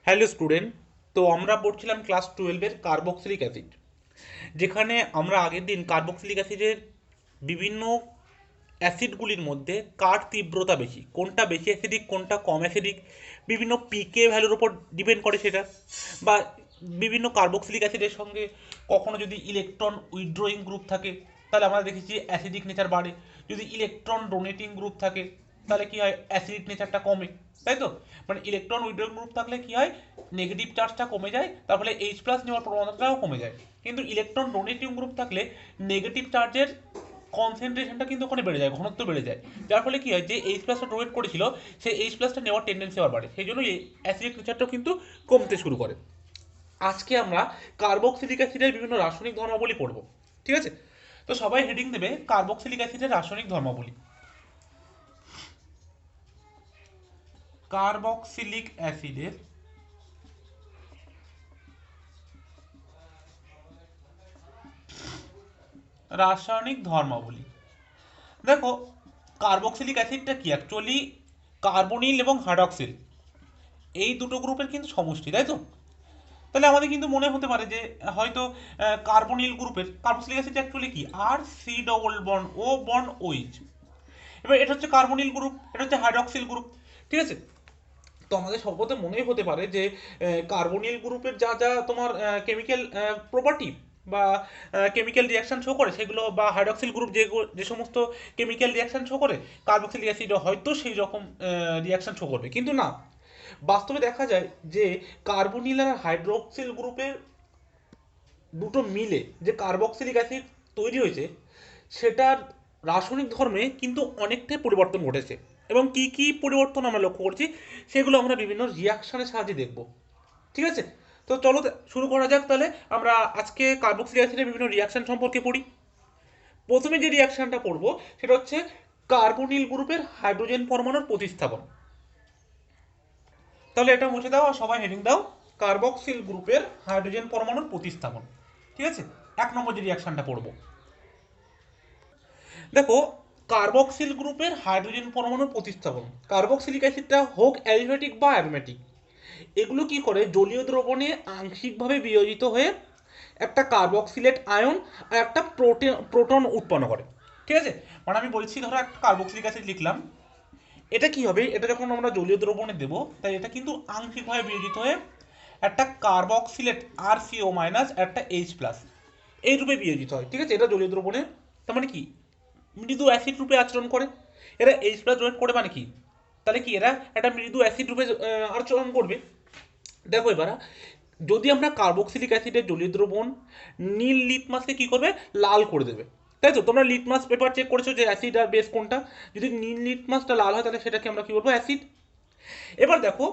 Hello student. তো আমরা পড়ছিলাম ক্লাস 12-এর কার্বক্সিলিক অ্যাসিড, যেখানে আমরা আগের দিন কার্বক্সিলিক অ্যাসিডের বিভিন্ন অ্যাসিডগুলির মধ্যে কার তীব্রতা বেশি, কোনটা বেশি অ্যাসিডিক কোনটা কম অ্যাসিডিক, বিভিন্ন পিকে ভ্যালুর উপর ডিপেন্ড করে সেটা, বা বিভিন্ন কার্বক্সিলিক অ্যাসিডের সঙ্গে কখনো যদি ইলেকট্রন উইথড্রয়িং গ্রুপ থাকে তাহলে আমরা দেখেছি অ্যাসিডিক নেচার বাড়ে, যদি ইলেকট্রন ডোনেটিং গ্রুপ থাকে তাহলে কি হয়, অ্যাসিডিক নেচারটা কমে, তাই তো? মানে ইলেকট্রন উইথড্রয়িং গ্রুপ থাকলে কি হয়, নেগেটিভ চার্জটা কমে যায়, তার ফলে এইচ প্লাস নেওয়ার প্রবণতাটাও কমে যায়। কিন্তু ইলেকট্রন ডোনেটিং গ্রুপ থাকলে নেগেটিভ চার্জের কনসেন্ট্রেশনটা কিন্তু ওখানে বেড়ে যায়, ঘনত্ব বেড়ে যায়, যার ফলে কি হয়, যে এইচ প্লাসটা ডোনেট করেছিল সেই এইচ প্লাসটা নেওয়ার টেন্ডেন্সি আবার বাড়ে, সেই জন্য এই অ্যাসিডিক নেচারটাও কিন্তু কমতে শুরু করে। আজকে আমরা কার্বক্সিলিক অ্যাসিডের বিভিন্ন রাসায়নিক ধর্মাবলী পড়ব, ঠিক আছে? তো সবাই হেডিং দেবে কার্বক্সিলিক অ্যাসিডের রাসায়নিক ধর্মাবলী। কার্বক্সিলিক অ্যাসিডের রাসায়নিক ধর্মাবলী। দেখো, কার্বক্সিলিক অ্যাসিডটা কি, অ্যাকচুয়ালি কার্বনিল এবং হাইড্রক্সিল এই দুটো গ্রুপের কিন্তু সমষ্টি, তাই তো? তাহলে আমাদের কিন্তু মনে হতে পারে যে হয়তো কার্বনিল গ্রুপের কার্বক্সিলিক অ্যাসিড অ্যাকচুয়ালি কি, আর C double bond O bond OH. এবার এটা হচ্ছে কার্বনিল গ্রুপ, এটা হচ্ছে হাইড্রক্সিল গ্রুপ, ঠিক আছে? তো আমাদের সর্বদা মনেই হতে পারে যে কার্বনিল গ্রুপের যা যা তোমার কেমিক্যাল প্রপার্টি বা কেমিক্যাল রিয়াকশন শো করে সেগুলো, বা হাইড্রক্সিল গ্রুপ যে যে সমস্ত কেমিক্যাল রিয়াকশন শো করে, কার্বক্সিলিক অ্যাসিডও হয়তো সেই রকম রিয়াকশন শো করবে, কিন্তু না, বাস্তবে দেখা যায় যে কার্বনিল আর হাইড্রক্সিল গ্রুপের দুটো মিলে যে কার্বক্সিলিক অ্যাসিড তৈরি হয়েছে সেটার রাসায়নিক ধর্মে কিন্তু অনেকটাই পরিবর্তন ঘটেছে। এবং কি কি পরিবর্তন আমরা লক্ষ্য করছি সেগুলো আমরা বিভিন্ন রিয়াকশনের সাহায্যে দেখব, ঠিক আছে? তো চলো শুরু করা যাক তাহলে। আমরা আজকে কার্বক্সিলিক অ্যাসিডের বিভিন্ন রিয়াকশন সম্পর্কে পড়ি। প্রথমে যে রিয়াকশনটা পড়বো সেটা হচ্ছে কার্বনিল গ্রুপের হাইড্রোজেন পরমাণুর প্রতিস্থাপন। তাহলে এটা মুছে দাও আর সবাই হেডিং দাও, কার্বক্সিল গ্রুপের হাইড্রোজেন পরমাণুর প্রতিস্থাপন, ঠিক আছে? এক নম্বর যে রিয়াকশনটা পড়বো, দেখো, কার্বক্সিল গ্রুপের হাইড্রোজেন পরমাণুর প্রতিস্থাপন। কার্বক্সিলিক অ্যাসিডটা হোক অ্যারোমেটিক বা অ্যারোমেটিক, এগুলো কি করে, জলীয় দ্রবণে আংশিকভাবে বিয়োজিত হয়ে একটা কার্বক্সিলেট আয়ন আর একটা প্রোটন উৎপন্ন করে, ঠিক আছে? মানে আমি বলছি, ধরো একটা কার্বক্সিলিক অ্যাসিড লিখলাম, এটা কি হবে, এটা যখন আমরা জলীয় দ্রবণে দেবো তাই এটা কিন্তু আংশিকভাবে বিয়োজিত হয়ে একটা কার্বক্সিলেট আর সিও মাইনাস একটা এইচ প্লাস এই রূপে বিয়োজিত হয়, ঠিক আছে? এটা জলীয় দ্রবণে, তার মানে কি, মৃদু অ্যাসিড রূপে আচরণ করে। এরা এইচ প্লাস ডোনেট করে মানে কি, তাহলে কি এরা একটা মৃদু অ্যাসিড রূপে আচরণ করবে। দেখো এবার, যদি আমরা কার্বক্সিলিক অ্যাসিডের জলীয় দ্রবণ নীল লিটমাসকে কি করবে, লাল করে দেবে, তাই তো? তোমরা লিটমাস পেপার চেক করেছো যে অ্যাসিড আর বেস কোনটা, যদি নীল লিটমাসটা লাল হয় তাহলে সেটাকে আমরা কি বলবো, অ্যাসিড। এবার দেখো,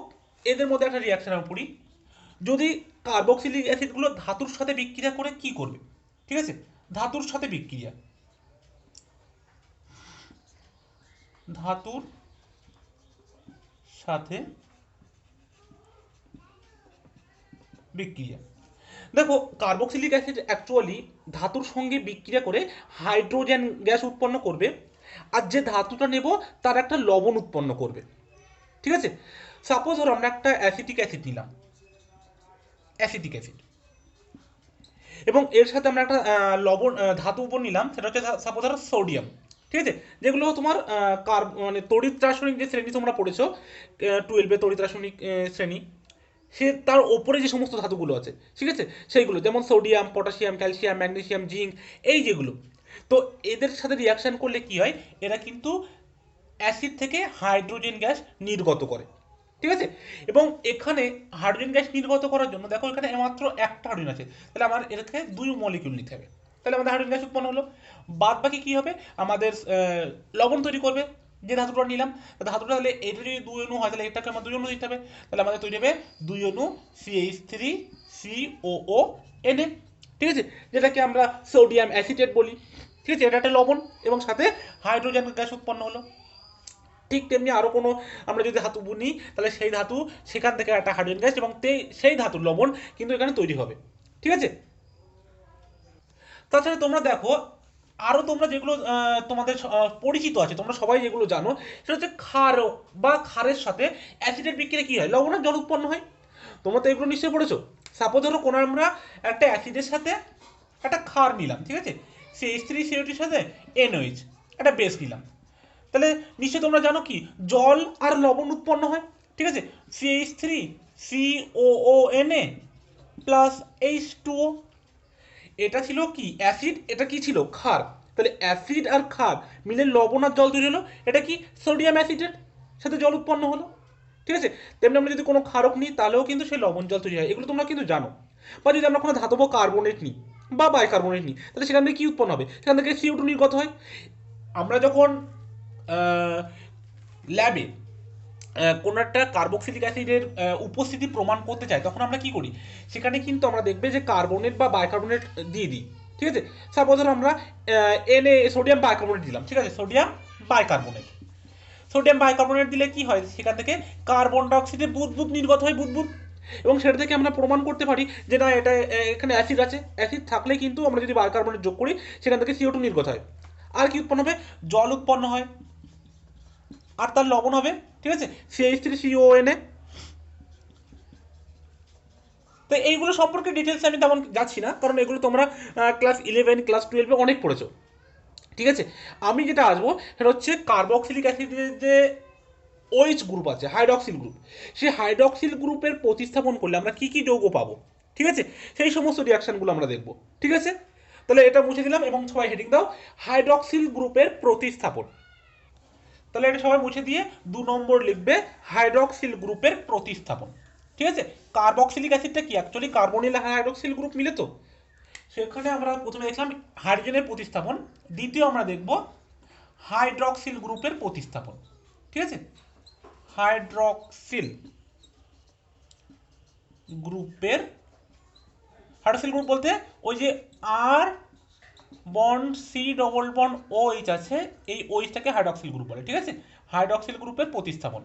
এদের মধ্যে একটা রিয়াকশন আমরা পড়ি, যদি কার্বক্সিলিক অ্যাসিডগুলো ধাতুর সাথে বিক্রিয়া করে কি করবে, ঠিক আছে? ধাতুর সাথে বিক্রিয়া, ধাতুর সাথে বিক্রিয়া। দেখো, কার্বক্সিলিক অ্যাসিড অ্যাকচুয়ালি ধাতুর সঙ্গে বিক্রিয়া করে হাইড্রোজেন গ্যাস উৎপন্ন করবে, আর যে ধাতুটা নেব তার একটা লবণ উৎপন্ন করবে, ঠিক আছে? সাপোজ ধরো আমরা একটা অ্যাসিটিক অ্যাসিড নিলাম, অ্যাসিটিক অ্যাসিড, এবং এর সাথে আমরা একটা লবণ ধাতু উপর নিলাম, সেটা হচ্ছে সাপোজ ধরো সোডিয়াম, ঠিক আছে? যেগুলো তোমার মানে তড়িৎ রাসায়নিক যে শ্রেণী তোমরা পড়েছো 12-এ, তড়িৎ রাসায়নিক শ্রেণী, সে তার ওপরে যে সমস্ত ধাতুগুলো আছে, ঠিক আছে, সেইগুলো যেমন sodium, potassium, calcium, magnesium, zinc, এই যেগুলো, তো এদের সাথে রিয়াকশন করলে কি হয়, এরা কিন্তু অ্যাসিড থেকে হাইড্রোজেন গ্যাস নির্গত করে, ঠিক আছে? এবং এখানে হাইড্রোজেন গ্যাস নির্গত করার জন্য দেখো এখানে মাত্র একটা হাইড্রোজেন আছে, তাহলে আমার এখানে দুই মলিকিউল নিতে হবে, তাহলে আমাদের হাইড্রোজেন গ্যাস উৎপন্ন হলো। বাদ বাকি কি হবে, আমাদের লবণ তৈরি করবে যে ধাতুটা নিলাম, ধাতুটা তাহলে এটা যদি দুই অণু হয় তাহলে এটাকে আমার দুই অণু দিতে হবে, তাহলে আমাদের তৈরি হবে দুই অণু CH3COO ঠিক আছে, যেটাকে আমরা সোডিয়াম অ্যাসিটেট বলি, ঠিক আছে? এটা একটা লবণ এবং সাথে হাইড্রোজেন গ্যাস উৎপন্ন হলো। ঠিক তেমনি আরও কোনো আমরা যদি ধাতু বুনি তাহলে সেই ধাতু, সেখান থেকে একটা হাইড্রোজেন গ্যাস এবং সেই ধাতুর লবণ কিন্তু এখানে তৈরি হবে, ঠিক আছে? তাছাড়া তোমরা দেখো, আরও তোমরা যেগুলো তোমাদের পরিচিত আছে, তোমরা সবাই যেগুলো জানো, সেটা হচ্ছে ক্ষার বা ক্ষারের সাথে অ্যাসিডের বিক্রিয়া কী হয়, লবণ আর জল উৎপন্ন হয়। তোমরা তো এগুলো নিশ্চয়ই পড়েছো। সাপোজ ধরো কোনো আমরা একটা অ্যাসিডের সাথে একটা ক্ষার নিলাম, ঠিক আছে, CH3CO2 সাথে NOH একটা বেস নিলাম, তাহলে নিশ্চয়ই তোমরা জানো কি জল আর লবণ উৎপন্ন হয়, ঠিক আছে, CH3COONA প্লাস H2O। এটা ছিল কি অ্যাসিড, এটা কি ছিল ক্ষার, তাহলে অ্যাসিড আর ক্ষার মিলে লবণ আর জল তৈরি হলো, এটা কি সোডিয়াম অ্যাসিডেট সাথে জল উৎপন্ন হলো, ঠিক আছে। তেমনি আমরা যদি কোনো ক্ষারক নিই তাহলেও কিন্তু সেই লবণ জল তৈরি হয়, এগুলো তোমরা কিন্তু জানো। বা যদি আমরা কোনো ধাতব কার্বনেট নিই বা বাইকার্বনেট নিই, তাহলে সেখান থেকে কি উৎপন্ন হবে, সেখান থেকে CO2 নির্গত হয়। আমরা যখন ল্যাবে কোনো একটা কার্বক্সিলিক অ্যাসিডের উপস্থিতি প্রমাণ করতে চাই, তখন আমরা কি করি, সেখানে কিন্তু আমরা দেখবে যে কার্বনেট বা বাইকার্বনেট দিয়ে দিই, ঠিক আছে। সাপোজ ধরো আমরা সোডিয়াম বাইকার্বনেট দিলাম, ঠিক আছে, সোডিয়াম বাইকার্বনেট দিলে কি হয়, সেখান থেকে কার্বন ডাইঅক্সাইডের বুদবুদ নির্গত হয়, বুদবুদ, এবং সেটা থেকে আমরা প্রমাণ করতে পারি যে না এটা এখানে অ্যাসিড আছে, অ্যাসিড থাকলে কিন্তু আমরা যদি বাইকার্বনেট যোগ করি সেখান থেকে CO2 নির্গত হয়। আর কি উৎপন্ন হবে, জল উৎপন্ন হয়, আর তার লবণ হবে, ঠিক আছে, CH3CONA। তো এইগুলো সম্পর্কে ডিটেলস আমি তেমন যাচ্ছি না, কারণ এগুলো তোমরা ক্লাস 11 ক্লাস 12 অনেক পড়েছো, ঠিক আছে। আমি যেটা আসবো সেটা হচ্ছে কার্বক্সিলিক অ্যাসিডের যে OH গ্রুপ আছে, হাইড্রক্সিল গ্রুপ, সেই হাইড্রক্সিল গ্রুপের প্রতিস্থাপন করলে আমরা কি কি যৌগ পাবো, ঠিক আছে, সেই সমস্ত রিয়াকশনগুলো আমরা দেখবো, ঠিক আছে। তাহলে এটা মুছে দিলাম এবং সবাই হেডিং দাও হাইড্রক্সিল গ্রুপের প্রতিস্থাপন। তাহলে এটা সবাই মুছে দিয়ে 2 নম্বর লিখবে হাইড্রক্সিল গ্রুপের প্রতিস্থাপন, ঠিক আছে। কার্বক্সিলিক অ্যাসিডটা কি অ্যাকচুয়ালি কার্বনিল হাইড্রক্সিল গ্রুপ মিলে, তো সেখানে আমরা প্রথমে দেখলাম হাইড্রোজেনের প্রতিস্থাপন, দ্বিতীয় আমরা দেখব হাইড্রক্সিল গ্রুপের প্রতিস্থাপন, ঠিক আছে। হাইড্রক্সিল গ্রুপের, হাইড্রক্সিল গ্রুপ বলতে ওই যে R bond C double bond O H আছে, এই ওইচটাকে হাইড্রক্সিল গ্রুপ বলে, ঠিক আছে। হাইড্রক্সিল গ্রুপের প্রতিস্থাপন,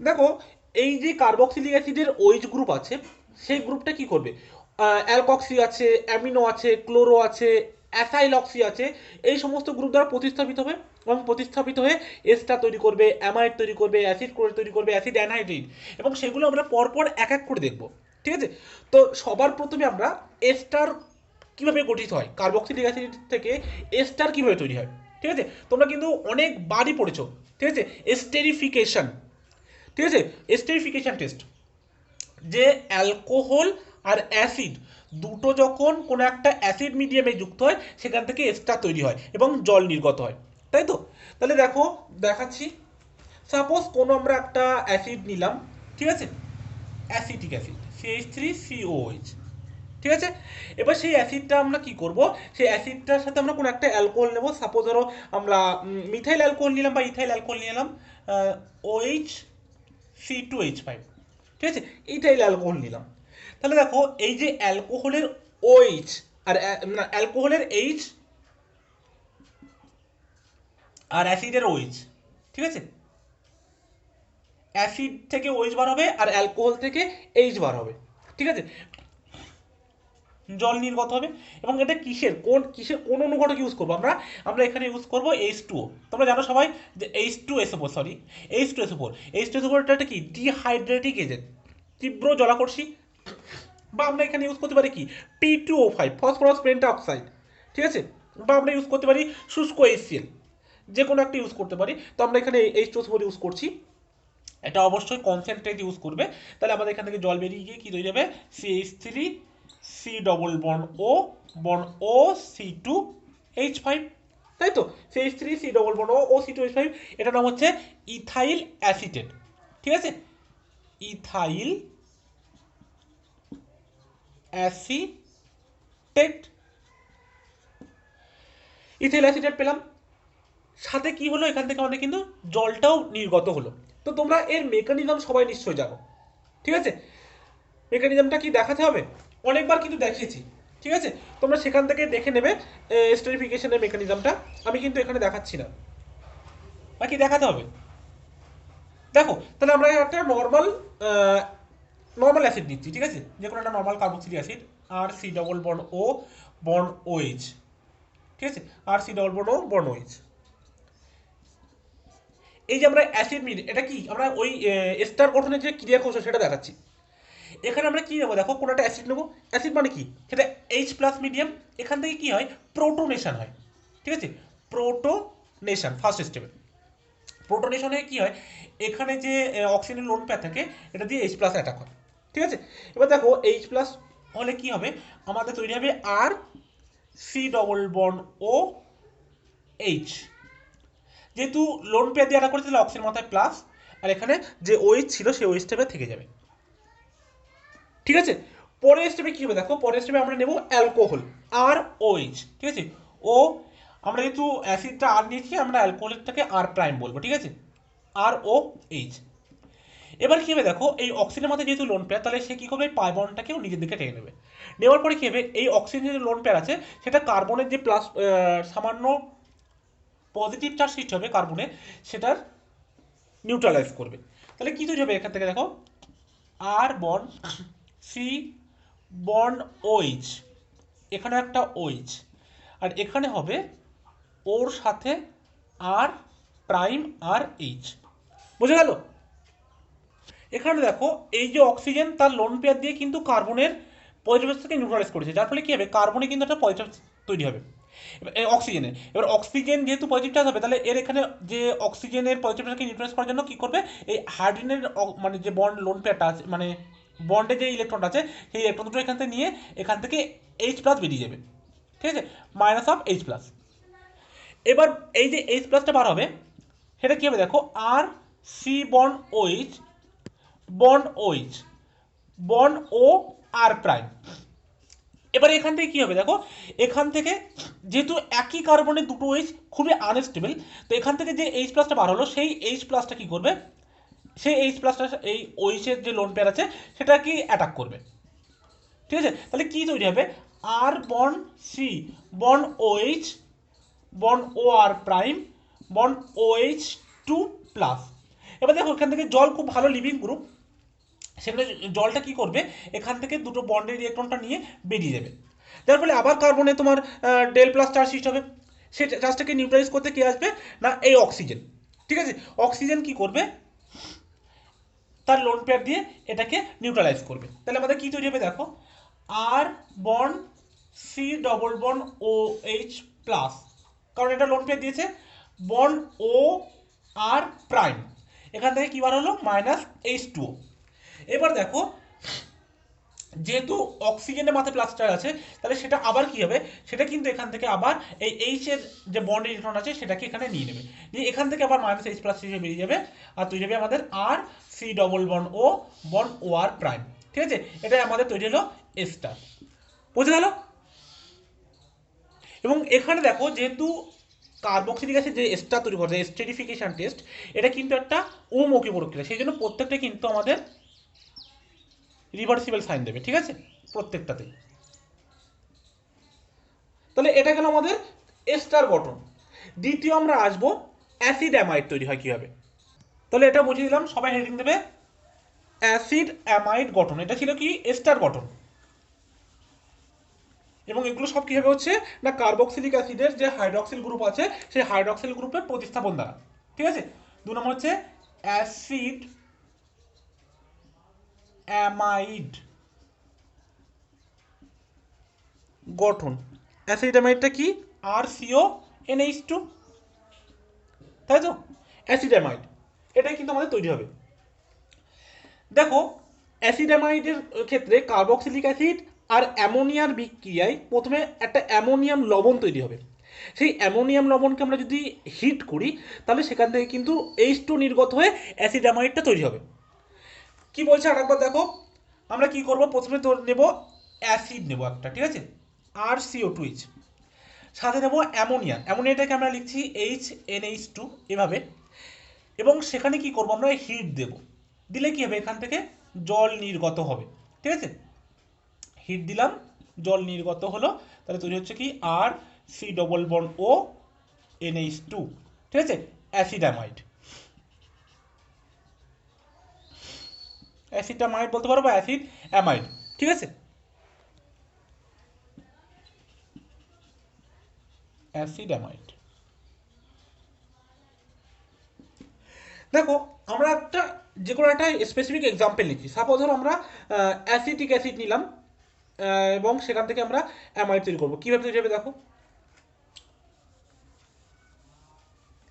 দেখো এই যে কার্বক্সিলিক অ্যাসিডের OH গ্রুপ আছে, সেই গ্রুপটা কি করবে, অ্যালকক্সি আছে, অ্যামিনো আছে, ক্লোরো আছে, অ্যাসাইলক্সি আছে, এই সমস্ত গ্রুপ দ্বারা প্রতিস্থাপিত হবে এবং প্রতিস্থাপিত হয়ে এস্টার তৈরি করবে, অ্যামাইড তৈরি করবে, অ্যাসিড করে তৈরি করবে, অ্যাসিড অ্যানহাইড্রিড, এবং সেগুলো আমরা পরপর এক এক করে দেখব, ঠিক আছে। তো সবার প্রথমে আমরা এস্টার কিভাবে গঠিত হয়, কার্বক্সিলিক অ্যাসিড থেকে এস্টার কিভাবে তৈরি হয়, ঠিক আছে। তোমরা কিন্তু অনেকবারই পড়েছো, ঠিক আছে, এস্টেরিফিকেশন, ঠিক আছে, এস্টেরিফিকেশন টেস্ট, যে অ্যালকোহল আর অ্যাসিড দুটো যখন কোনো একটা অ্যাসিড মিডিয়ামে যুক্ত হয় সেখান থেকে এস্টার তৈরি হয় এবং জল নির্গত হয়, তাই তো। তাহলে দেখো দেখাচ্ছি, সাপোজ কোনো আমরা একটা অ্যাসিড নিলাম, ঠিক আছে, অ্যাসিটিক অ্যাসিড CH3COOH, ঠিক আছে। এবার সেই অ্যাসিডটা আমরা কি করব, সেই অ্যাসিডটার সাথে আমরা কোনো একটা অ্যালকোহল নেব, সাপোজ ধরো আমরা মিথাইল অ্যালকোহল নিলাম বা ইথাইল অ্যালকোহল নিলাম, OH C2H5, ঠিক আছে, ইথাইল অ্যালকোহল নিলাম। তাহলে দেখো এই যে অ্যালকোহলের OH আর অ্যালকোহলের H আর অ্যাসিডের OH, ঠিক আছে, অ্যাসিড থেকে OH বার হবে আর অ্যালকোহল থেকে H বার হবে, ঠিক আছে, জল নির্গত হবে। এবং এটা কোন অনুঘটক ইউজ করবো আমরা, আমরা এখানে ইউজ করবো H2O। তোমরা জানো সবাই যে H2SO4 কি ডিহাইড্রেটিক এজেন্ট, তীব্র জলাকর্ষী। বা আমরা এখানে ইউজ করতে পারি কি P2O5 ফসফরাস পেন্টাঅক্সাইড, ঠিক আছে, বা আমরা ইউজ করতে পারি শুষ্ক HCl, যে কোনো একটা ইউজ করতে পারি। তো আমরা এখানে H2SO4 ইউজ করছি, এটা অবশ্যই কনসেন্ট্রেট ইউজ করবে, তাহলে আমাদের এখান থেকে জল বেরিয়ে গিয়ে কি তৈরি হবে, CH3C ডবল বন্ড ও C2H5, তাই তো, CH3C ডবল বন্ড ও C2H5, এটার নাম হচ্ছে ইথাইল অ্যাসিটেট, ঠিক আছে, ইথাইল অ্যাসিটেট, ইথাইল অ্যাসিটেট পেলাম, সাথে কি হলো, এখান থেকে আমাদের কিন্তু জলটাও নির্গত হলো। তো তোমরা এর মেকানিজম সবাই নিশ্চয়ই জানো, ঠিক আছে, মেকানিজমটা কি দেখাতে হবে, অনেকবার কিন্তু দেখিয়েছি, ঠিক আছে, তোমরা সেখান থেকে দেখে নেবে স্টেরিফিকেশনের মেকানিজমটা, আমি কিন্তু এখানে দেখাচ্ছি না, বাকি দেখাতে হবে। দেখো তাহলে আমরা একটা নর্মাল অ্যাসিড নিচ্ছি, ঠিক আছে, যে কোনো একটা নর্মাল কার্বক্সিলিক অ্যাসিড আর সি ডবল বন্ড OH, ঠিক আছে, আর সি ডবল বন্ড OH, এই যে আমরা অ্যাসিড মিড, এটা কি আমরা ওই এস্টার গঠনের যে ক্রিয়া কৌশল সেটা দেখাচ্ছি। এখানে আমরা কি নেবো দেখো, কোনো একটা অ্যাসিড নেবো, অ্যাসিড মানে কি সেটা এইচ প্লাস মিডিয়াম, এখান থেকে কি হয় প্রোটোনেশন হয়, ঠিক আছে, প্রোটোনেশন ফার্স্ট স্টেপে। প্রোটোনেশনে কি হয়, এখানে যে অক্সিজেনের লোন পেয়ার থাকে এটা দিয়ে এইচ প্লাস অ্যাটাক হয়, ঠিক আছে। এবার দেখো এইচ প্লাস হলে কি হবে, আমাদের তৈরি হবে R C double bond O H, যেহেতু লোন পেয়ার দিয়ে অ্যাটাক করেছে তাহলে অক্সিজেন মাথায় প্লাস, আর এখানে যে ওইচ ছিল সেই ওইচ স্টেপে থেকে যাবে, ঠিক আছে। পরের স্টেপে কি হবে দেখো, পরের স্টেপে আমরা নেব অ্যালকোহল আর ওইচ, ঠিক আছে। ও আমরা যেহেতু অ্যাসিডটা আর নিয়েছি আমরা অ্যালকোহলটাকে আর প্রাইম বলবো, ঠিক আছে, আর ও এইচ। এবার কি হবে দেখো, এই অক্সিজেনের মধ্যে যেহেতু লোন পেয়ার তাহলে সে কি করবে, এই পাই বন্ডটাকেও নিজের দিকে টেনে নেবে। নেওয়ার পরে কি হবে, এই অক্সিজেনের যে লোন পেয়ার আছে সেটা কার্বনের যে প্লাস সামান্য পজিটিভ চার্জ সৃষ্টি হবে কার্বনে, সেটার নিউট্রালাইজ করবে। তাহলে কি তৈরি হবে এখান থেকে দেখো, R bond C bond OH, এখানে একটা ওইচ, আর এখানে হবে ওর সাথে আর প্রাইম আর এইচ, বুঝে গেল। এখানে দেখো এই যে অক্সিজেন তার লোন পেয়ার দিয়ে কিন্তু কার্বনের পজিটিভ থেকে নিউট্রালাইজ করেছে, যার ফলে কি হবে কার্বনে কিন্তু একটা পজিটিভ তৈরি হবে অক্সিজেনে। এবার অক্সিজেন যেহেতু পজিটিভ চার্জ হবে তাহলে এর এখানে যে অক্সিজেনের পজিটিভটাকে নিউট্রালাইজ করার জন্য কি করবে, এই হাইড্রোজেনের মানে যে বন্ড লোন পেয়ারটা আছে মানে বন্ডে যে ইলেকট্রনটা আছে সেই ইলেকট্রন দুটো এখান থেকে নিয়ে এখান থেকে এইচ প্লাস বেরিয়ে যাবে, ঠিক আছে, মাইনাস অফ এইচ প্লাস। এবার এই যে এইচ প্লাসটা বার হবে সেটা কি হবে দেখো, R C bond H bond H bond O R prime. এবার এখান থেকে কি হবে দেখো, এখান থেকে যেহেতু একই কার্বনের দুটো এইচ খুবই আনস্টেবল, তো এখান থেকে যে এইচ প্লাসটা বার হলো সেই এইচ প্লাসটা কি করবে, সেই এইচ প্লাসটা এই ওইচের যে লোন পেয়ার আছে সেটা কি অ্যাটাক করবে, ঠিক আছে। তাহলে কি তৈরি হবে, R bond C bond H bond O R prime bond H two plus. এবার দেখো এখান থেকে জল খুব ভালো লিভিং গ্রুপ, সেখানে জলটা কি করবে, এখান থেকে দুটো বন্ডের ইলেকট্রনটা নিয়ে বেরিয়ে যাবে, যার ফলে আবার কার্বনে তোমার ডেল প্লাস চার্জ সৃষ্টি হবে। সেই চার্জটাকে নিউট্রালাইজ করতে কে আসবে না, এই অক্সিজেন, ঠিক আছে। অক্সিজেন কি করবে, তার লোন পেয়ার দিয়ে এটাকে নিউট্রালাইজ করবে। তাহলে আমাদের কি তৈরি হবে দেখো, R bond C double bond O H plus, কারণ এটা লোন পেয়ার দিয়েছে, বন্ড ও আর প্রাইম, এখান থেকে কি বার হলো মাইনাস এইচ টু। এবার দেখো যেহেতু অক্সিজেনের মাথায় প্লাস চার্জ আছে তাহলে সেটা আবার কি হবে, সেটা কিন্তু এখান থেকে আবার এই এইচ এর যে বন্ড ইলেকট্রন আছে সেটাকে এখানে নিয়ে নেবে, নিয়ে এখান থেকে আবার মাইনাস এইচ প্লাস হিসেবে বেরিয়ে যাবে, আর তৈরি হবে আমাদের আর C double bond O bond O R prime, ঠিক আছে। এটাই আমাদের তৈরি হলো স্টার, বুঝে গেল। এবং এখানে দেখো যেহেতু কার্বক্সিলিক অ্যাসিড যে স্টার তৈরি করছে স্টেরিফিকেশন টেস্ট, এটা কিন্তু একটা উমুখী প্রক্রিয়া, সেই জন্য প্রত্যেকটা কিন্তু আমাদের রিভার্সিবল সাইন দেবে, ঠিক আছে, প্রত্যেকটাতেই। তাহলে এটা গেল আমাদের এস্টার গঠন। দ্বিতীয় আমরা আসবো অ্যাসিড অ্যামাইড তৈরি হয় কিভাবে। তাহলে এটা বুঝিয়ে দিলাম, সবাই হেডিং দেবে অ্যাসিড অ্যামাইড গঠন, এটা ছিল কি এস্টার গঠন। এবং এগুলো সব কিভাবে হচ্ছে না কার্বক্সিলিক অ্যাসিডের যে হাইড্রক্সিল গ্রুপ আছে সেই হাইড্রক্সিল গ্রুপের প্রতিস্থাপন দ্বারা, ঠিক আছে। 2 নম্বর হচ্ছে অ্যাসিড অ্যামাইড গঠন। অ্যাসিড অ্যামাইডটা কি, আর সিও এনএইচ টু, তাই তো, অ্যাসিড অ্যামাইড এটাই কিন্তু আমাদের তৈরি হবে। দেখো অ্যাসিড অ্যামাইডের ক্ষেত্রে কার্বক্সিলিক অ্যাসিড আর অ্যামোনিয়ার বিক্রিয়ায় প্রথমে একটা অ্যামোনিয়াম লবণ তৈরি হবে। সেই অ্যামোনিয়াম লবণকে আমরা যদি হিট করি তাহলে সেখান থেকে কিন্তু এইচ টু নির্গত হয়ে অ্যাসিড অ্যামাইডটা তৈরি হবে। কি বলছে আরেকবার দেখো, আমরা কি করব, প্রথমে তো নেব অ্যাসিড নেব একটা, ঠিক আছে, আর সিও টু এইচ, সাথে নেব অ্যামোনিয়া, অ্যামোনিয়াটাকে আমরা লিখছি এইচ এন এইচ টু এভাবে। এবং সেখানে কি করব আমরা হিট দেব, দিলে কি হবে এখান থেকে জল নির্গত হবে, ঠিক আছে। হিট দিলাম, জল নির্গত হলো, তাহলে তৈরি হচ্ছে কি আর সি ডবল বন্ড ও এনএইচ টু, ঠিক আছে, অ্যাসিড অ্যামাইড। অ্যাসিড অ্যামাইড বলতে পারো বা অ্যাসিড অ্যামাইড, ঠিক আছে, অ্যাসিড অ্যামাইড। দেখো আমরা একটা যে কোনো একটা স্পেসিফিক এক্সাম্পল নিচ্ছি। সাপোজ ধরো আমরা অ্যাসিটিক অ্যাসিড নিলাম, এবং সেখান থেকে আমরা অ্যামাইড তৈরি করবো। কীভাবে তৈরি হবে দেখো।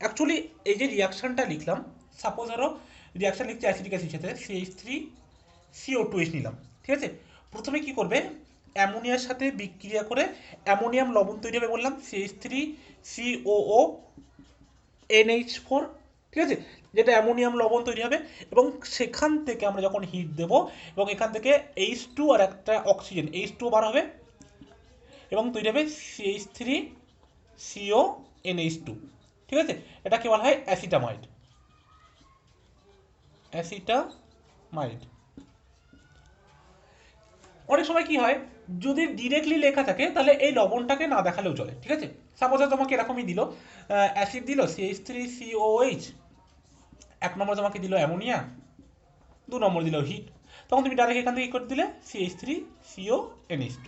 অ্যাকচুয়ালি এই যে রিয়াকশানটা লিখলাম, সাপোজ ধরো রিয়াকশান লিখছি অ্যাসিটিক অ্যাসিড সাথে CH3CO2H নিলাম, ঠিক আছে। প্রথমে কি করবে, অ্যামোনিয়ার সাথে বিক্রিয়া করে অ্যামোনিয়াম লবণ তৈরি হবে বললাম, CH3COONH4, ঠিক আছে, যেটা অ্যামোনিয়াম লবণ তৈরি হবে। এবং সেখান থেকে আমরা যখন হিট দেবো এবং এখান থেকে H2 আর একটা অক্সিজেন H2 বার হবে এবং তৈরি হবে CH3CONH2, ঠিক আছে। এটাকে বলা হয় অ্যাসিটামাইড। অ্যাসিটামাইড অনেক সময় কি হয়, যদি ডিরেক্টলি লেখা থাকে তাহলে এই লবণটাকে না দেখালেও চলে, ঠিক আছে। সাপোজ তোমাকে এরকমই দিল, অ্যাসিড দিল CH3COOH, 1 নম্বর তোমাকে দিল অ্যামোনিয়া, 2 নম্বর দিল হিট, তখন তুমি ডাইরেক্ট এখান থেকে কি করে দিলে CH3CONH2,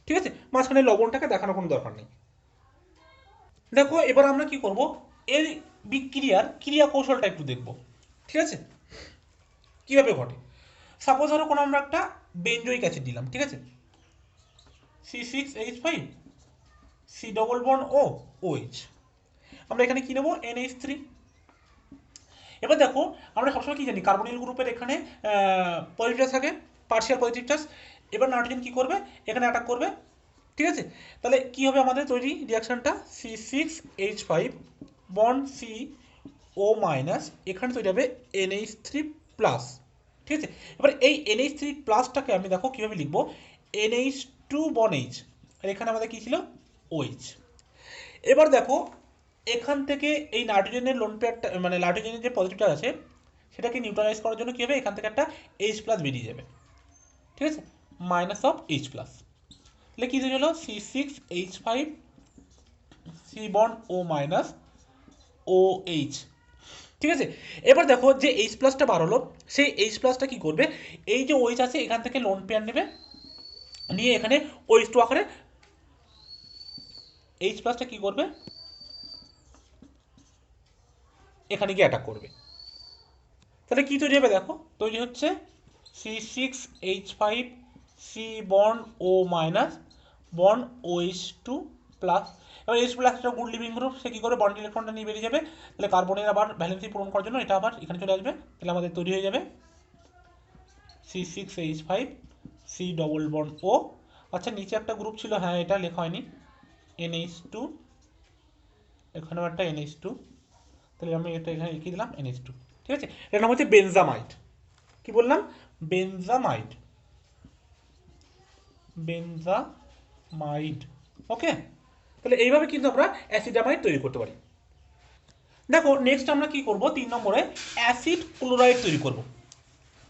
ঠিক আছে। মাঝখানে লবণটাকে দেখানোর কোনো দরকার নেই। দেখো এবার আমরা কি করব, এর বিক্রিয়ার ক্রিয়া কৌশলটা একটু দেখব, ঠিক আছে, কিভাবে ঘটে। সাপোজ ধরো কোনো আমরা একটা বেঞ্জয়িক অ্যাসিড দিলাম, ঠিক আছে, C6H5 C double bond OH, আমরা এখানে কি নেব NH3। এবার দেখো আমরা সবসময় কি জানি, কার্বনিল গ্রুপের এখানে পজিটিভ চার্জ থাকে, পার্শিয়াল পজিটিভ চার্জ। এবার নাইট্রোজেন কি করবে, এখানে অ্যাটাক করবে, ঠিক আছে। তাহলে কি হবে আমাদের তৈরি রিয়াকশনটা, C6H5 বন্ড CO মাইনাস, এখানে তৈরি হবে NH3 প্লাস, ঠিক আছে। এবার এই NH3 প্লাসটাকে আমি দেখো কীভাবে লিখবো, NH2 বন H, আর এখানে আমাদের কী ছিল OH। এবার দেখো এখান থেকে এই নাইট্রোজেনের লোন পেয়ারটা, মানে নাইট্রোজেনের যে পজিটিভ চার্জ আছে সেটাকে নিউট্রালাইজ করার জন্য কী হবে, এখান থেকে একটা H প্লাস বেরিয়ে যাবে, ঠিক আছে, মাইনাস অফ H প্লাস। তাহলে কী তৈরি হলো, C6H5 C bond O minus OH, ঠিক আছে। এবার দেখো যে H প্লাসটা বার হলো, সেই H প্লাসটা কি করবে, এই যে OH আছে এখান থেকে লোন পেয়ার নেবে, নিয়ে এখানে OH2 আকারে H প্লাসটা কি করবে, এখানে গিয়ে অ্যাটাক করবে। তাহলে কি তৈরি হবে দেখো, তৈরি হচ্ছে C6H5 C bond O minus bond OH2 plus. এবার H প্লাস একটা গুড লিভিং গ্রুপ, সে কী করে বন্ড ইলেকট্রনটা নিয়ে বেরিয়ে যাবে, তাহলে কার্বনের আবার ভ্যালেন্সি পূরণ করার জন্য এটা আবার এখানে চলে আসবে, তাহলে আমাদের তৈরি হয়ে যাবে C6H5 C double bond O। আচ্ছা নিচে একটা গ্রুপ ছিল, হ্যাঁ এটা লেখা হয়নি, NH2, এখানেও একটা NH2, তাহলে আমি এটা এখানে লিখে দিলাম NH2, ঠিক আছে। এর নাম হচ্ছে বেনজামাইড। কি বললাম, বেনজামাইড, বেনজামাইড, ওকে। তাহলে এইভাবে কিন্তু আমরা অ্যাসিডামাইড তৈরি করতে পারি। দেখো নেক্সট আমরা কি করব, 3 নম্বরে অ্যাসিড ক্লোরাইড তৈরি করব।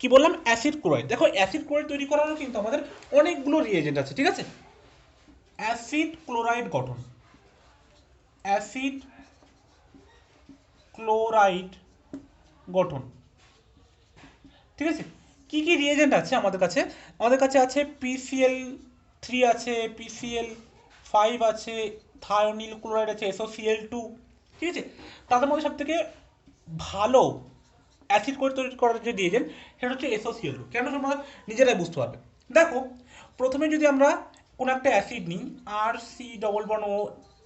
কি বললাম, অ্যাসিড ক্লোরাইড। দেখো অ্যাসিড ক্লোরাইড তৈরি করারও কিন্তু আমাদের অনেকগুলো রিয়েজেন্ট আছে, ঠিক আছে। অ্যাসিড ক্লোরাইড গঠন, অ্যাসিড ক্লোরাইড গঠন, ঠিক আছে। কি কি রিয়েজেন্ট আছে আমাদের কাছে, আমাদের কাছে আছে PCl3 আছে, PCl5 আছে, থায়োনিল ক্লোরাইড আছে, SOCl2, ঠিক আছে। তাদের মধ্যে সব থেকে ভালো অ্যাসিড করে তৈরি করার যে রিয়েজেন্ট সেটা হচ্ছে SOCl2। কেন তোমরা নিজেরাই বুঝতে পারবে। দেখো প্রথমে যদি আমরা কোনো একটা অ্যাসিড নিই RC double bond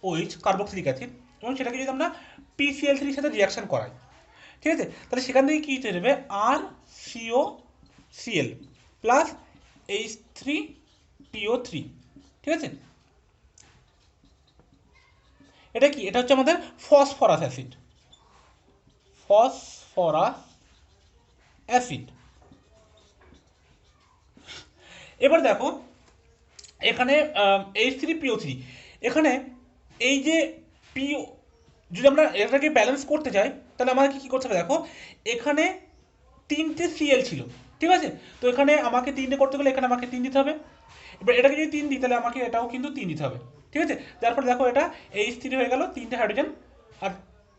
OH carboxylic acid, এবং সেটাকে যদি আমরা PCl3 সাথে রিয়াকশন করাই, ঠিক আছে, তাহলে সেখান থেকে কী তৈরি হবে, RCOCl প্লাস H3PO3, ঠিক আছে। এটা কি, এটা হচ্ছে আমাদের ফসফরাস অ্যাসিড, ফসফরাস অ্যাসিড। এবার দেখো এখানে H3PO3, এখানে এই যে পিও, যদি আমরা এটাকে ব্যালেন্স করতে চাই তাহলে আমাকে কী করতে হবে, দেখো এখানে 3টে Cl ছিল, ঠিক আছে, তো এখানে আমাকে 3টে করতে গেলে এখানে আমাকে 3 দিতে হবে। এবার এটাকে যদি 3 দিই তাহলে আমাকে এটাও কিন্তু 3 দিতে হবে, ঠিক আছে। তারপর দেখো এটা H3 হয়ে গেল, 3টে হাইড্রোজেন, আর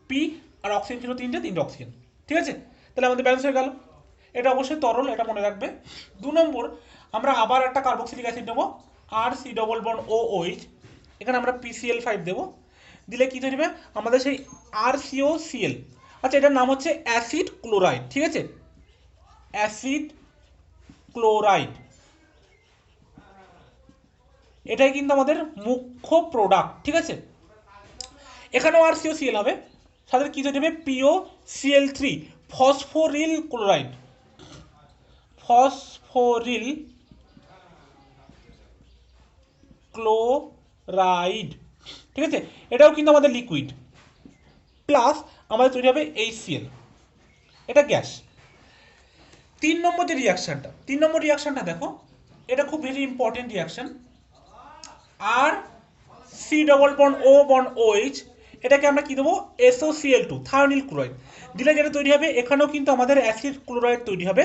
পি আর অক্সিজেন ছিল 3টে অক্সিজেন, ঠিক আছে। তাহলে আমাদের ব্যালেন্স হয়ে গেল। এটা অবশ্যই তরল, এটা মনে রাখবে। 2 নম্বর আমরা আবার একটা কার্বক্সিলিক অ্যাসিড নেবো, RC ডবল বন্ড OOH, এখানে আমরা PCl5 দেবো, দিলে কী তৈরি হবে আমাদের সেই RCOCl। আচ্ছা, এটার নাম হচ্ছে অ্যাসিড ক্লোরাইড, ঠিক আছে, অ্যাসিড ক্লোরাইড। এটাই কিন্তু আমাদের মুখ্য প্রোডাক্ট, ঠিক আছে। এখানেও আর সিও সিএল হবে, সাথে কি তৈরি হবে, পিও সিএল থ্রি, ফসফোরিল ক্লোরাইড, ফসফোরিল ক্লোরাইড, ঠিক আছে। এটাও কিন্তু আমাদের লিকুইড, প্লাস আমাদের তৈরি হবে HCl, এটা গ্যাস। 3 নম্বর যে রিয়াকশনটা, 3 নম্বর রিয়াকশনটা দেখো, এটা খুব ভেরি ইম্পর্টেন্ট রিয়াকশন। আর C double bond O bond OH, এটাকে আমরা কি দেবো, SOCl2, থায়োনিল ক্লোরাইড দিলে যেটা তৈরি হবে, এখানেও কিন্তু আমাদের অ্যাসিড ক্লোরাইড তৈরি হবে,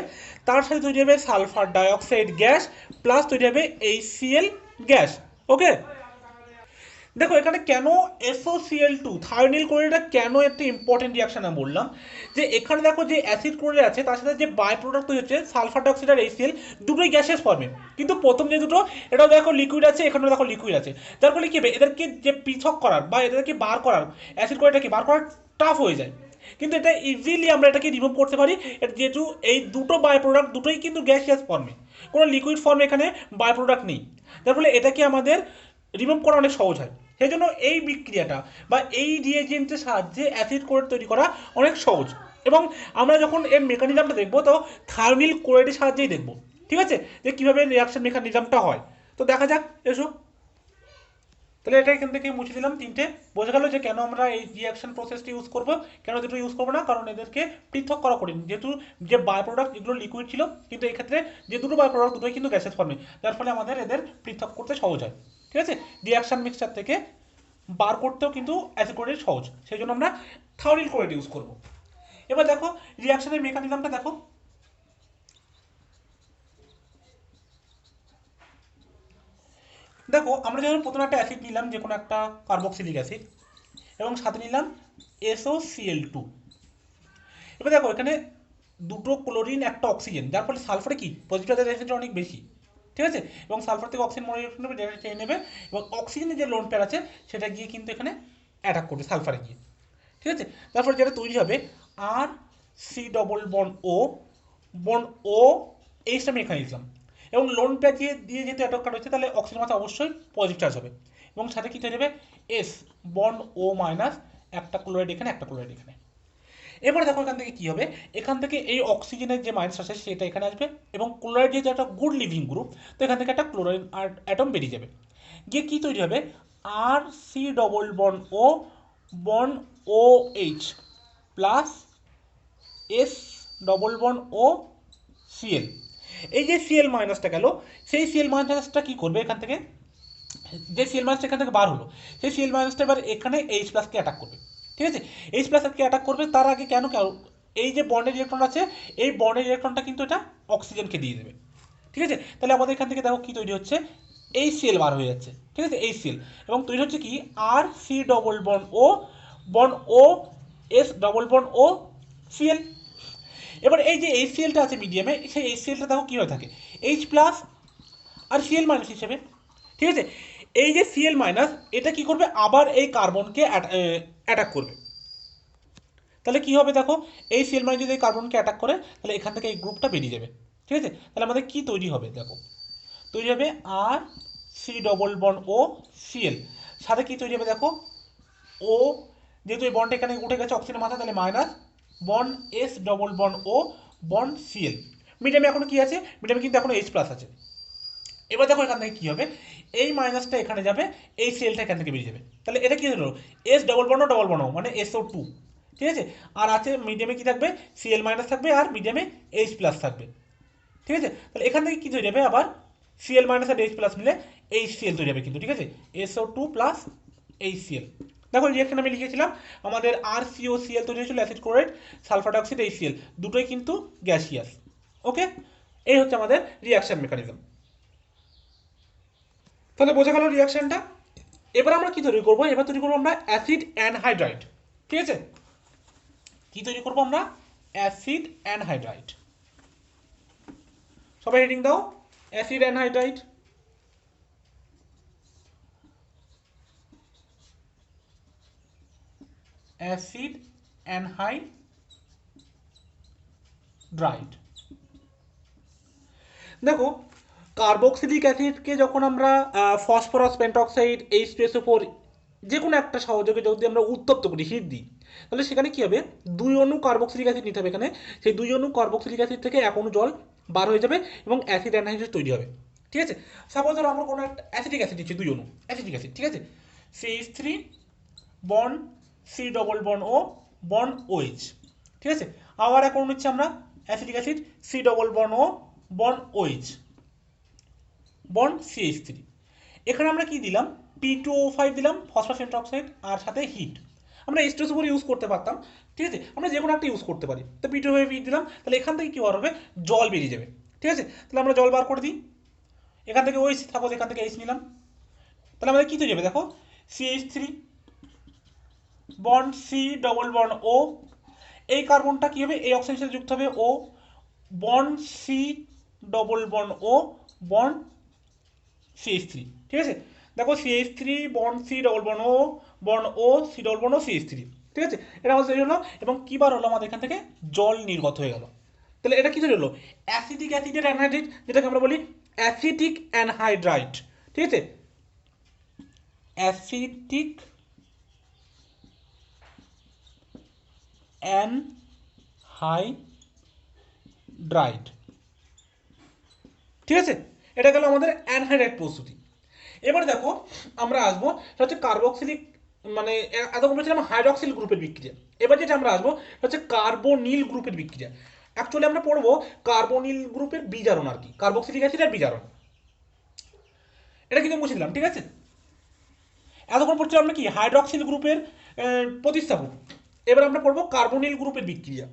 তার সাথে তৈরি হবে সালফার ডাইঅক্সাইড গ্যাস, প্লাস তৈরি হবে HCl গ্যাস। ওকে, দেখো এখানে কেন SOCl2 থায়োনিল ক্লোরাইডটা কেন একটা ইম্পর্টেন্ট রিয়াকশন আমি বললাম, যে এখানে দেখো যে অ্যাসিড ক্লোরাইড আছে, তার সাথে যে বাই প্রোডাক্ট তৈরি হচ্ছে সালফার ডাইঅক্সাইড আর HCl, দুটোই গ্যাসেস ফর্মে। কিন্তু প্রথম যে দুটো, এটাও দেখো লিকুইড আছে, এখানেও দেখো লিকুইড আছে, যার ফলে কি হবে, এদেরকে যে পৃথক করার বা এদেরকে বার করার, অ্যাসিড ক্লোরাইডটাকে বার করার টাফ হয়ে যায়। কিন্তু এটা ইজিলি আমরা এটাকে রিমুভ করতে পারি, যেহেতু এই দুটো বাই প্রোডাক্ট দুটোই কিন্তু গ্যাসিয়াস ফর্মে, কোনো লিকুইড ফর্মে এখানে বাই প্রোডাক্ট নেই, যার ফলে এটাকে আমাদের রিমুভ করা অনেক সহজ হয়। সেই জন্য এই বিক্রিয়াটা বা এই রিয়েজেন্টের সাহায্যে অ্যাসিড ক্লোরাইড তৈরি করা অনেক সহজ। এবং আমরা যখন এর মেকানিজমটা দেখবো, তো থায়োনিল ক্লোরাইডের সাহায্যেই দেখবো, ঠিক আছে, যে কীভাবে রিয়াকশন মেকানিজমটা হয়। তো দেখা যাক, এসো। তাহলে এটা এখান থেকে মুছে দিলাম তিনটে। বোঝা গেল যে কেন আমরা এই রিয়াকশন প্রসেসটা ইউজ করবো, কেন দুটো ইউজ করবো না, কারণ এদেরকে পৃথক করা কঠিন, যেহেতু যে বাই প্রোডাক্ট যেগুলো লিকুইড ছিল, কিন্তু এই ক্ষেত্রে যে দুটো বাই প্রোডাক্ট দুটোই কিন্তু গ্যাসের ফর্মে, যার ফলে আমাদের এদের পৃথক করতে সহজ হয়, ঠিক আছে। রিয়াকশন মিক্সচার থেকে বার করতেও কিন্তু অ্যাসিড ক্লোরাইড সহজ, সেই জন্য আমরা থায়োনিল ক্লোরাইড ইউজ করবো। এবার দেখো রিয়াকশনের মেকানিজমটা দেখো। দেখো আমরা যখন প্রথমে একটা অ্যাসিড নিলাম, যে কোনো একটা কার্বক্সিলিক অ্যাসিড, এবং সাথে নিলাম SOCl2। এবার দেখো এখানে দুটো ক্লোরিন একটা অক্সিজেন, যার ফলে সালফারে কি পজিটিভ চার্জ অনেক বেশি, ঠিক আছে, এবং সালফার থেকে অক্সিজেন মলিকিউল নেবে, ডেটা চেয়ে নেবে, এবং অক্সিজেনের যে লোন পেয়ার আছে সেটা গিয়ে কিন্তু এখানে অ্যাটাক করবে সালফারে গিয়ে, ঠিক আছে। তারপর যেটা তৈরি হবে, R C double bond O bond ও, এইচটা আমি এখানে লিখলাম, এবং লোন পেয়ার দিয়ে যেহেতু অ্যাটাক করা হচ্ছে, তাহলে অক্সিজেন মাত্রা অবশ্যই পজিটিভ চার্জ হবে, এবং সাথে কি তৈরি হবে, এস বন্ড ও মাইনাস, একটা ক্লোরাইড এখানে, একটা ক্লোরাইড এখানে। এবারে দেখো এখান থেকে কি হবে, এখান থেকে এই অক্সিজেনের যে মাইনাস আছে সেটা এখানে আসবে, এবং ক্লোরাইড যেহেতু একটা গুড লিভিং গ্রুপ, তো এখান থেকে একটা ক্লোরাইড অ্যাটম বেরিয়ে যাবে, গিয়ে কি তৈরি হবে, R C double bond O bond O H plus S double bond O CL. এই যে সিএল মাইনাসটা গেল, সেই সিএল মাইনাসটা কি করবে, এখান থেকে যে সিএল মাইনাসটা এখান থেকে বার হলো, সেই সিএল মাইনাসটা এবার এখানে এইচ প্লাসকে অ্যাটাক করবে, ঠিক আছে। এইচ প্লাসকে অ্যাটাক করবে, তার আগে কেন কেন এই যে বন্ডের ইলেকট্রন আছে, এই বন্ডের ইলেকট্রনটা কিন্তু এটা অক্সিজেনকে দিয়ে দেবে, ঠিক আছে। তাহলে আমাদের এখান থেকে দেখো কি তৈরি হচ্ছে, HCl বার হয়ে যাচ্ছে, ঠিক আছে, HCl, এবং তৈরি হচ্ছে কি, আর সি ডবল বন্ড ও S double bond O CL. এবার এই যে HClটা আছে মিডিয়ামে, সেই HClটা দেখো কি হয়ে থাকে, H প্লাস আর Cl মাইনাস হিসেবে, ঠিক আছে। এই যে Cl মাইনাস, এটা কি করবে, আবার এই কার্বনকে অ্যাটাক করবে, তাহলে কি হবে দেখো, এই Cl মাইনাস যদি এই কার্বনকে অ্যাটাক করে, তাহলে এখান থেকে এই গ্রুপটা বেরিয়ে যাবে, ঠিক আছে। তাহলে আমাদের কি তৈরি হবে দেখো, তৈরি হবে R C double bond O CL, সাথে কি তৈরি হবে দেখো, ও, যেহেতু এই বন্ড এখানে উঠে গেছে অক্সিজেনের মাথা, তাহলে minus bond S double bond O bond CL. মিডিয়ামে এখনো কি আছে, মিডিয়ামে কিন্তু এখনো H প্লাস আছে। এবার দেখো এখান থেকে কি হবে, এই মাইনাসটা এখানে যাবে, এই সিএলটা এখান থেকে বেরিয়ে যাবে, তাহলে এটা কি হলো, এস ডবল বন্ড মানে SO2, ঠিক আছে। আর আছে মিডিয়ামে কি থাকবে, সিএল মাইনাস থাকবে, আর মিডিয়ামে H প্লাস থাকবে, ঠিক আছে। তাহলে এখান থেকে কি তৈরি হবে, আবার সিএল মাইনাস আর H প্লাস মিলে HCl তৈরি হবে কিন্তু, ঠিক আছে, SO2 প্লাস HCl। দেখো রিয়াকশন আমি লিখেছিলাম, আমাদের আর COCl তৈরি হয়েছিল, acid chloride, sulphur dioxide, HCl, দুটোই কিন্তু গ্যাসিয়াস। ওকে, এই হচ্ছে আমাদের রিয়াকশন মেকানিজম। তাহলে বোঝা গেল রিয়াকশনটা। এবার আমরা কি তৈরি করবো, এবার তৈরি করবো আমরা অ্যাসিড অ্যানহাইড্রাইড, ঠিক আছে। কি তৈরি করবো আমরা, অ্যাসিড অ্যানহাইড্রাইড। সবাই হেডিং দাও, acid anhydride. Acid anhydride. Dried. দেখো কার্বক্সিলিক অ্যাসিডকে যখন আমরা ফসফরাস পেন্টক্সাইড H2SO4 যে কোনো একটা সহযোগে যদি আমরা উত্তপ্ত করি, হিট দিই, তাহলে সেখানে কি হবে, 2 অণু কার্বক্সিলিক অ্যাসিড নিতে হবে এখানে, সেই 2 অণু কার্বক্সিলিক অ্যাসিড থেকে 1 অণু জল বার হয়ে যাবে এবং অ্যাসিড অ্যানহাইড্রেট তৈরি হবে। ঠিক আছে, সাপোজ ধরো আমরা কোনো একটা অ্যাসিডিক অ্যাসিড নিচ্ছি, 2 অণু অ্যাসিডিক অ্যাসিড, ঠিক আছে, CH3 bond C double bond O bond OH, ঠিক আছে, আবার এক অণু নিচ্ছি আমরা acidic acid C double bond O bond OH bond CH3। এখানে আমরা কি দিলাম, P2O5 দিলাম, ফসফরাস পেন্টক্সাইড, আর সাথে হিট। আমরা H2SO4 ইউজ করতে পারতাম, ঠিক আছে, আমরা যে কোনো একটা ইউজ করতে পারি, তো P2O5 দিলাম, তাহলে এখান থেকে কি বার হবে, জল বেরিয়ে যাবে। ঠিক আছে, তাহলে আমরা জল বার করে দিই, এখান থেকে OH, সাপোজ এখান থেকে H নিলাম, তাহলে আমাদের কি তৈরি হবে, দেখো CH3 bond C double bond O, এই কার্বনটা কি হবে, এই অক্সিজেনের সাথে যুক্ত হবে ও, bond C double bond O bond CH3। ঠিক আছে, দেখো CH3 bond C double bond O C double bond O CH3। ঠিক আছে, এটা আমাদের তৈরি হলো এবং কি বার হলো, আমাদের এখান থেকে জল নির্গত হয়ে গেল। তাহলে এটা কি তৈরি হলো, অ্যাসিডিক অ্যাসিডের অ্যানহাইড্রাইড, যেটাকে আমরা বলি অ্যাসিটিক অ্যানহাইড্রাইড। ঠিক আছে, অ্যাসিটিক অ্যানহাইড্রাইড। ঠিক আছে, এটা গেল আমাদের অ্যানহাইড্রাইড প্রস্তুতি। এবারে দেখো আমরা আসবো, সেটা হচ্ছে কার্বক্সিলিক, মানে এতক্ষণ বলছিলাম হাইড্রক্সিল গ্রুপের বিক্রিয়া। এবার যেটা আমরা আসবো সেটা হচ্ছে কার্বনিল গ্রুপের বিক্রিয়া। অ্যাকচুয়ালি আমরা পড়বো কার্বনিল গ্রুপের বিজারণ আর কি, কার্বক্সিলিক অ্যাসিডের বিজারণ, এটা কিন্তু মুছে দিলাম। ঠিক আছে, এতক্ষণ পড়ছিলাম আমরা কি হাইড্রক্সিল গ্রুপের প্রতিস্থাপন। এবার আমরা পড়বো কার্বনিল গ্রুপের বিক্রিয়া।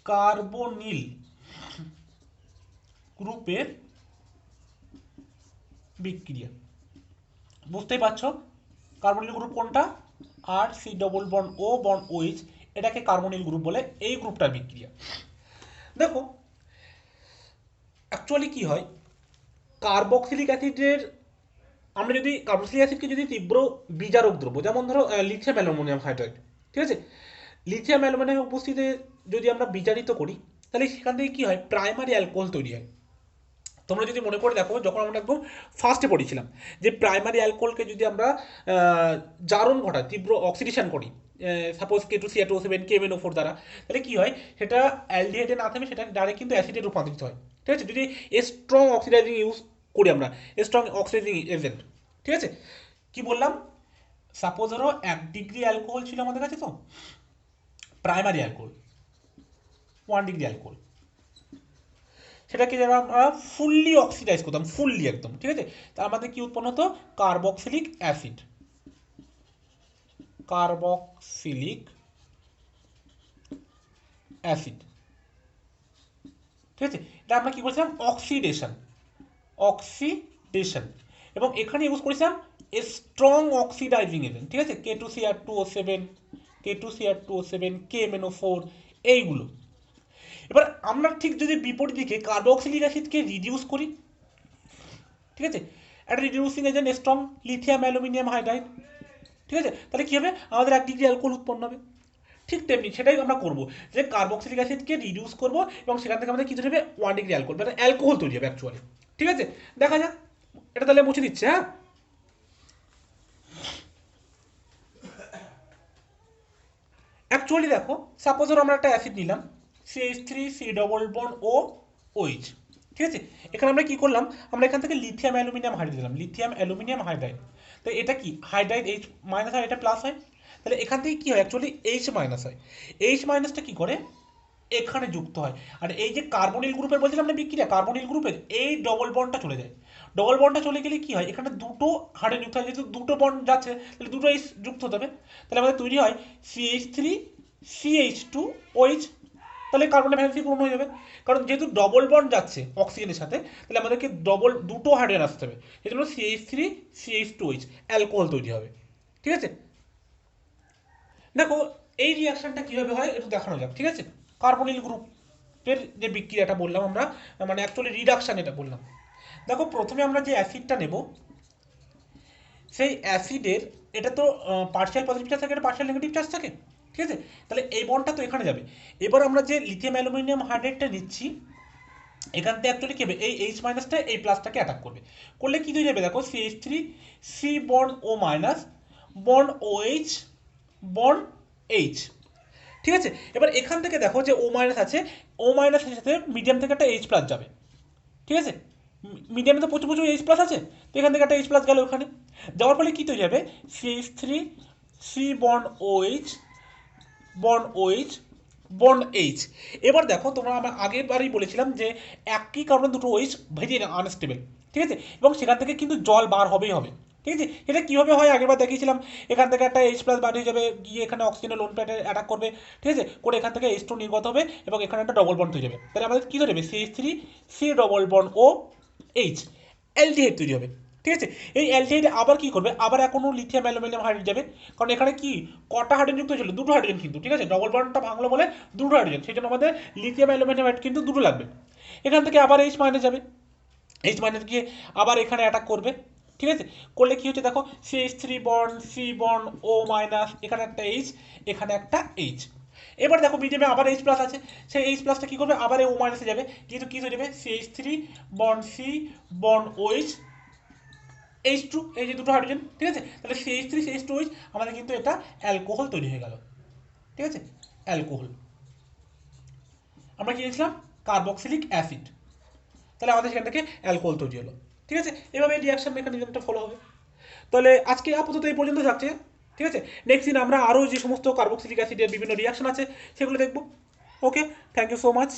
কার্বনিল গ্রুপের বিক্রিয়া, বুঝতেই পারছো কার্বনিল গ্রুপ কোনটা, আর C double bond O bond OH, এটাকে কার্বনিল গ্রুপ বলে, এই গ্রুপটার বিক্রিয়া। দেখো অ্যাকচুয়ালি কি হয়, কার্বক্সিলিক অ্যাসিডের, আমরা যদি কার্বক্সিলিক অ্যাসিডকে যদি তীব্র বিজারক দ্রব্য, যেমন ধরো লিথিয়াম অ্যালুমিনিয়াম হাইড্রাইড, ঠিক আছে, লিথিয়াম অ্যালুমিনিয়াম উপস্থিতিতে যদি আমরা বিজারিত করি, তাহলে সেখান থেকে কি হয়, প্রাইমারি অ্যালকোহল তৈরি হয়। তোমরা যদি মনে করে দেখো, যখন আমরা একদম ফার্স্টে পড়েছিলাম যে প্রাইমারি অ্যালকোহলকে যদি আমরা জারণ ঘটাই, তীব্র অক্সিডেশন করি, সাপোজ K2CR2O7 KMnO4 দ্বারা, তাহলে কি হয়, সেটা অ্যালডিহাইডে না থামে, সেটা ডাইরেক্ট কিন্তু অ্যাসিডে রূপান্তরিত হয়। ঠিক আছে, যদি স্ট্রং অক্সিডাইজিং ইউজ করি আমরা, স্ট্রং অক্সিডাইজিং এজেন্ট। ঠিক আছে, কি বললাম, সাপোজ ধরো 1 ডিগ্রি অ্যালকোহল ছিল আমাদের কাছে, তো প্রাইমারি অ্যালকোহল 1 ডিগ্রি অ্যালকোহল, সেটাকে যারা আমরা ফুললি অক্সিডাইজ করতাম, ফুললি একদম, ঠিক আছে, তার আমাদের কি উৎপন্ন হতো, কার্বক্সিলিক অ্যাসিড, কার্বক্সিলিক অ্যাসিড। ঠিক আছে, এটা আমরা কি বলছিলাম, অক্সিডেশন, অক্সিডেশন, এবং এখানে ইউজ করেছিলাম স্ট্রং অক্সিডাইজিং এজেন্ট। ঠিক আছে, K2CR2O7, K2CR2O7 KMnO4, এইগুলো। এবার আমরা ঠিক যদি বিপরীত দিকে কার্বক্সিলিক অ্যাসিডকে রিডিউস করি, ঠিক আছে, একটা reducing agent strong lithium aluminium hydride, ঠিক আছে, তাহলে কি হবে, আমাদের 1 ডিগ্রি অ্যালকোহল উৎপন্ন হবে। ঠিক তেমনি সেটাই আমরা করবো, যে কার্বক্সিলিক অ্যাসিডকে রিডিউস করবো এবং সেখান থেকে আমাদের কি তৈরি হবে, 1 ডিগ্রি অ্যালকোহল, মানে অ্যালকোহল তৈরি হবে অ্যাকচুয়ালি। ঠিক আছে, দেখা যাক, এটা তাহলে মুছে দিচ্ছে। হ্যাঁ, অ্যাকচুয়ালি দেখো, সাপোজ ধরো আমরা একটা অ্যাসিড নিলাম, CH3 সি ডবল বন্ড ও OH। ঠিক আছে, এখানে আমরা কি করলাম, আমরা এখান থেকে লিথিয়াম অ্যালুমিনিয়াম হাইড্রাইড দিলাম, লিথিয়াম অ্যালুমিনিয়াম হাইড্রাইড, তো এটা কি হাইড্রাইড H মাইনাস হয়, এটা প্লাস হয়, তাহলে এখান থেকে কি হয়, অ্যাকচুয়ালি H মাইনাস হয়, H মাইনাসটা কি করে, এখানে যুক্ত হয়, আর এই যে কার্বনিল গ্রুপের বলছিলাম না বিক্রিয়া, কার্বনিল গ্রুপের এই ডবল বন্ডটা চলে যায়, ডবল বন্ডটা চলে গেলে কি হয়, এখানে দুটো হাইড্রোজেন যুক্ত হয়, যেহেতু দুটো বন্ড যাচ্ছে তাহলে দুটো H যুক্ত হতে হবে, তাহলে আমাদের তৈরি হয় CH3 CH2OH, তাহলে কার্বনের ভ্যালেন্সি পূর্ণ হয়ে যাবে, কারণ যেহেতু ডবল বন্ড যাচ্ছে অক্সিজেনের সাথে, তাহলে আমাদেরকে দুটো হাইড্রোজেন আসতে হবে, এই জন্য CH3 CH2OH অ্যালকোহল তৈরি হবে। ঠিক আছে, দেখো এই রিয়াকশনটা কিভাবে হয় একটু দেখানো যাক। ঠিক আছে, কার্বনিল গ্রুপের যে বিক্রিয়াটা বললাম আমরা, মানে অ্যাকচুয়ালি রিডাকশন এটা বললাম। দেখো প্রথমে আমরা যে অ্যাসিডটা নেব, সেই অ্যাসিডের, এটা তো পার্শিয়াল পজিটিভ চার্জ থাকে, এটা পার্শিয়াল নেগেটিভ চার্জ থাকে। ঠিক আছে, তাহলে এই বন্ডটা তো এখানে যাবে। এবার আমরা যে লিথিয়াম অ্যালুমিনিয়াম হাইড্রাইডটা নিচ্ছি, এখান থেকে অ্যাকচুয়ালি কি হবে, এই এইচ মাইনাসটা এই প্লাসটাকে অ্যাটাক করবে, করলে কি হয়ে যাবে দেখো, CH3 সি বন্ড ও minus bond OH bond H. ঠিক আছে, এবার এখান থেকে দেখো যে ও মাইনাস আছে, ও মাইনাসের সাথে মিডিয়াম থেকে একটা এইচ প্লাস যাবে। ঠিক আছে, মিডিয়ামে তো প্রচুর প্রচুর এইচ প্লাস আছে, তো এখান থেকে একটা এইচ প্লাস গেল ওখানে, যাওয়ার ফলে কী তৈরি হবে, CH3 C bond OH bond OH bond H. এবার দেখো তোমরা, আমরা আগের বারই বলেছিলাম যে একই কারণে দুটো OH ভেরি আনস্টেবল। ঠিক আছে, এবং সেখান থেকে কিন্তু জল বার হবেই হবে। ঠিক আছে, এটা কীভাবে হয় আগেরবার দেখিয়েছিলাম, এখান থেকে একটা এইচ প্লাস বার হয়ে যাবে, গিয়ে এখানে অক্সিজেনের লোন প্যাডে অ্যাটাক করবে। ঠিক আছে, করে এখান থেকে H2 নির্গত হবে এবং এখানে একটা ডবল বন্ড তৈরি হবে। তাহলে আমাদের কী তৈরি হবে, CH3 C double bond O H, aldehyde তৈরি হবে। ঠিক আছে, এই অ্যালডিহাইড আবার কি করবে, আবার এখনো লিথিয়াম অ্যালুমিনিয়াম হাইড্রাইড যাবে, কারণ এখানে কি কটা হাইড্রোজেন যুক্ত ছিল, দুটো হাইড্রোজেন কিন্তু। ঠিক আছে, ডবল বন্ডটা ভাঙলো বলে দুটো হাইড্রোজেন, সেই জন্য আমাদের লিথিয়াম অ্যালুমিনিয়াম হাইড্রাইড কিন্তু দুটো লাগবে। এখান থেকে আবার এইচ মাইনাস যাবে, এইচ মাইনাস গিয়ে আবার এখানে অ্যাটাক করবে। ঠিক আছে, করলে কি হচ্ছে দেখো, CH3 বন্ড সি বন্ড ও মাইনাস, এখানে একটা এইচ, এখানে একটা এইচ। এবার দেখো মিডিয়ামে আবার এইচ প্লাস আছে, সেই এইচ প্লাসটা কী করবে, আবার ও মাইনাসে যাবে, কিন্তু কী হয়ে যাবে, CH3 bond C bond OH H2, এই যে দুটো হাইড্রোজেন। ঠিক আছে, তাহলে CH3 CH2OH আমাদের কিন্তু এটা অ্যালকোহল তৈরি হয়ে গেল। ঠিক আছে, অ্যালকোহল। আমরা কি নিয়েছিলাম, কার্বক্সিলিক অ্যাসিড, তাহলে আমাদের সেখান থেকে অ্যালকোহল তৈরি হলো। ঠিক আছে, এভাবে এই রিয়াকশন মেকানিজমটা ফলো হবে। তাহলে আজকে আপাতত এই পর্যন্ত থাকছে। ঠিক আছে, নেক্সট দিন আমরা আরও যে সমস্ত কার্বক্সিলিক অ্যাসিডের বিভিন্ন রিয়াকশন আছে সেগুলো দেখব। ওকে, থ্যাংক ইউ সো মাচ।